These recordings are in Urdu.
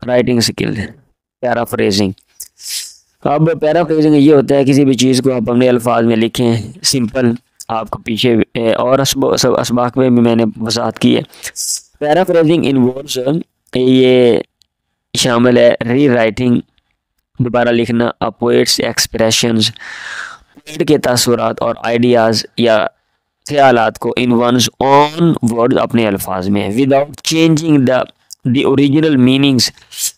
Writing skill, paraphrasing. اب پیرافریزنگ یہ ہوتا ہے کسی بھی چیز کو آپ اپنے الفاظ میں لکھیں سمپل. آپ کو پیچھے اور اسباق میں بھی میں نے وضاحت کی ہے. پیرافریزنگ انوالوز، یہ شامل ہے ری رائٹنگ، دوبارہ لکھنا پوئٹس ایکسپریشنز، پوئٹ کے تاثرات اور آئیڈیاز یا خیالات کو ان ونز اون ورڈ اپنے الفاظ میں without changing the original meanings,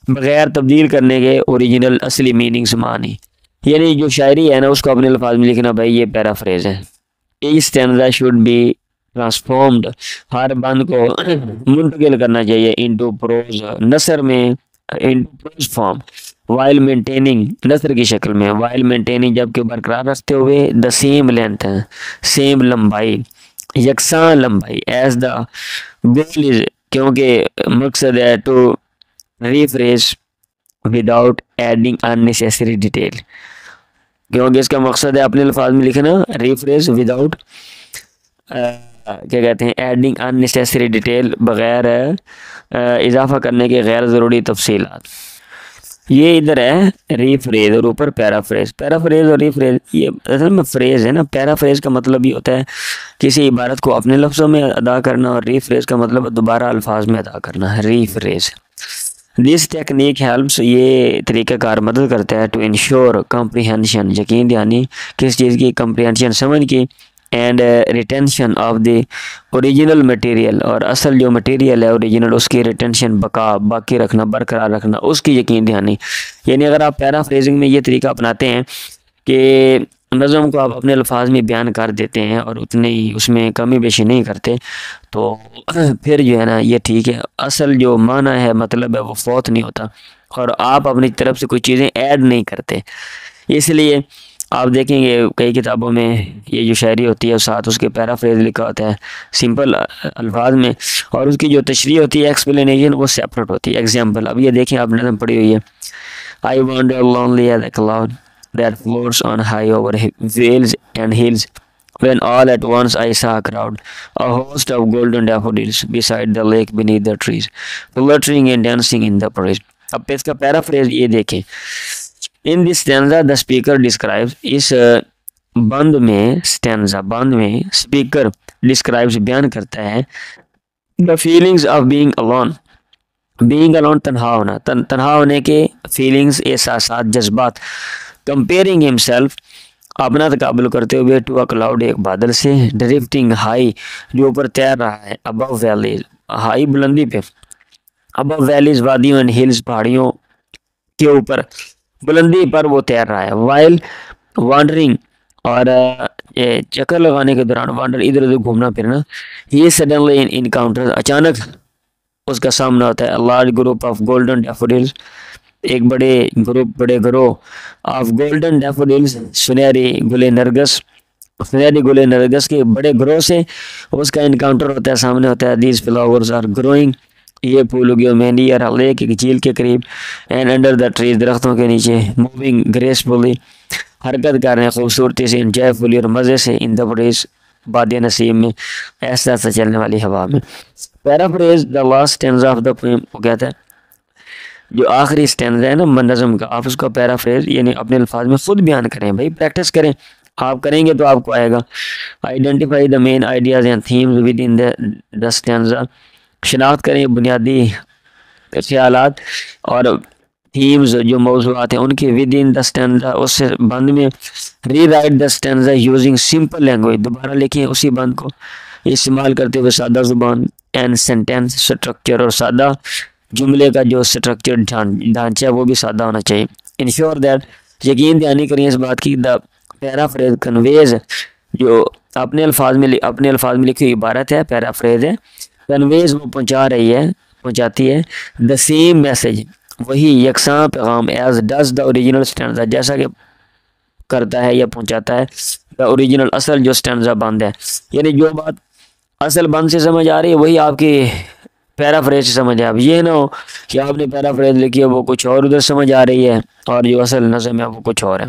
بغیر تبدیل کرنے کے اوریجنل اصلی میننگس معنی. یعنی جو شاعری ہے نا اس کو اپنے الفاظ میں لکھنا، بھائی یہ پیرافریز ہے. Each stanza should be transformed, ہر بند کو منتقل کرنا چاہیے انٹو پروز، نثر میں into prose form, while maintaining, نثر کی شکل میں، وائل مینٹیننگ جبکہ برقرار رکھتے ہوئے، دا سیم لینتھ، سیم لمبائی، یکساں لمبائی، ایز دا گول از، کیونکہ مقصد ہے to rephrase without adding unnecessary detail, کیونکہ اس کا مقصد ہے اپنے الفاظ میں لکھنا ریفریز وداؤٹ کیا کہتے ہیں ایڈنگ unnecessary ڈیٹیل، بغیر اضافہ کرنے کے غیر ضروری تفصیلات. یہ ادھر ہے ریفریز اور اوپر پیرافریز. پیرافریز اور ریفریز یہ اصل میں فریز ہے نا. پیرافریز کا مطلب یہ ہوتا ہے کسی عبارت کو اپنے لفظوں میں ادا کرنا، اور ریفریز کا مطلب دوبارہ الفاظ میں ادا کرنا ہے، ریفریز. دس ٹیکنیک ہیلپس، یہ طریقہ کار مدد کرتا ہے ٹو انشور کمپریہنشن، یقین دہانی کس چیز کی، کمپریہنشن سمجھ کی، and retention of the original material, اور اصل جو مٹیریل ہے اوریجنل اس کی ریٹینشن، باقی رکھنا، برقرار رکھنا، اس کی یقین دہانی. یعنی اگر آپ پیرافریزنگ میں یہ طریقہ اپناتے ہیں کہ نظم کو آپ اپنے الفاظ میں بیان کر دیتے ہیں اور اتنے ہی اس میں کمی بیشی نہیں کرتے، تو پھر جو ہے نا یہ ٹھیک ہے. اصل جو معنی ہے مطلب ہے وہ فوت نہیں ہوتا، اور آپ اپنی طرف سے کوئی چیزیں ایڈ نہیں کرتے. اس لیے آپ دیکھیں گے کئی کتابوں میں یہ جو شاعری ہوتی ہے ساتھ اس کے پیرافریز لکھا ہوتا ہے سمپل الفاظ میں، اور اس کی جو تشریح ہوتی ہے ایکسپلینیشن وہ سیپریٹ ہوتی ہے. ایگزامپل اب یہ دیکھیں، آپ نے پڑھی ہوئی ہے I wander lonely as a cloud that floats on high over vales and hills, when all at once I saw a crowd, a host of golden daffodils beside the lake beneath the trees, fluttering and dancing in the breeze. اب اس کا پیرافریز یہ دیکھیں. In this stanza the speaker describes، اس بند میں stanza بند میں speaker describes بیان کرتا ہے the feelings of being alone. Being alone تنہا ہونا، تنہا ہونے کے فیلنگز، احساسات، جذبات. کمپیئرنگ himself، اپنا تقابل کرتے ہوئے، ٹو اے کلاؤڈ، ایک بادل سے، ڈرفٹنگ ہائی، جو اوپر تیر رہا ہے، ابو ویلیز، ہائی بلندی پہ، ابو ویلیز وادیوں، اینڈ ہلز پہاڑیوں کے اوپر بلندی پر وہ تیر رہا ہے. وائل وانڈرنگ، اور چکر لگانے کے دوران، وانڈر ادھر ادھر گھومنا پھرنا. یہ سڈنلی انکاؤنٹر، اچانک اس کا سامنا ہوتا ہے. لارج گروپ آف گولڈن ڈیفوڈلز، ایک بڑے گروہ آف گولڈن ڈیفوڈلز، سنہری گلے نرگس، سنہری گلے نرگس کے بڑے گروہ سے اس کا انکاؤنٹر ہوتا ہے، سامنے ہوتا ہے. دیز فلاورز آر گروئنگ، یہ پھول اگے ہوئے ہیں، نیئر لیک، ایک جھیل کے قریب، اینڈ انڈر دا ٹریز، درختوں کے نیچے، موونگ گریسفلی، حرکت کر رہے ہیں خوبصورتی سے، انجوائفلی، اور مزے سے، ان دا بریز، باد نسیم میں، ایسا ایسا چلنے والی ہوا میں. Paraphrase the last stanza of the poem, وہ کہتا ہے جو آخری اسٹینزا ہے نا نظم کا، آپ اس کا پیرافریز یعنی اپنے الفاظ میں خود بیان کریں. بھائی پریکٹس کریں، آپ کریں گے تو آپ کو آئے گا. Identify the main ideas and themes within the stanza, شناخت کریں بنیادی خیالات اور تھیمز جو موضوعات ہیں ان کے ود ان دا اسٹینزا، اس سے بند میں. ری رائٹ دا اسٹینزا یوزنگ سمپل لینگویج، دوبارہ لکھیں اسی بند کو استعمال کرتے ہوئے سادہ زبان. اینڈ سینٹینس اسٹرکچر، اور سادہ جملے کا جو اسٹرکچر ڈھانچہ ہے وہ بھی سادہ ہونا چاہیے. انشور دیٹ، یقین دہانی کریں اس بات کی، دا پیرافریز کنویز، جو اپنے الفاظ میں لکھی ہوئی عبارت ہے پیرافریز ہے، کنویز وہ پہنچاتی ہے دا سیم میسج، وہی یکساں پیغام، as does the original stanza, جیسا کہ کرتا ہے یا پہنچاتا ہے دا اوریجنل، اصل جو اسٹینزا بند ہے. یعنی جو بات اصل بند سے سمجھ آ رہی ہے وہی آپ کی پیرافریز سے سمجھ آ. اب یہ نہ ہو کہ آپ نے پیرافریز لکھی ہے وہ کچھ اور ادھر سمجھ آ رہی ہے اور جو اصل نظم ہے وہ کچھ اور ہے.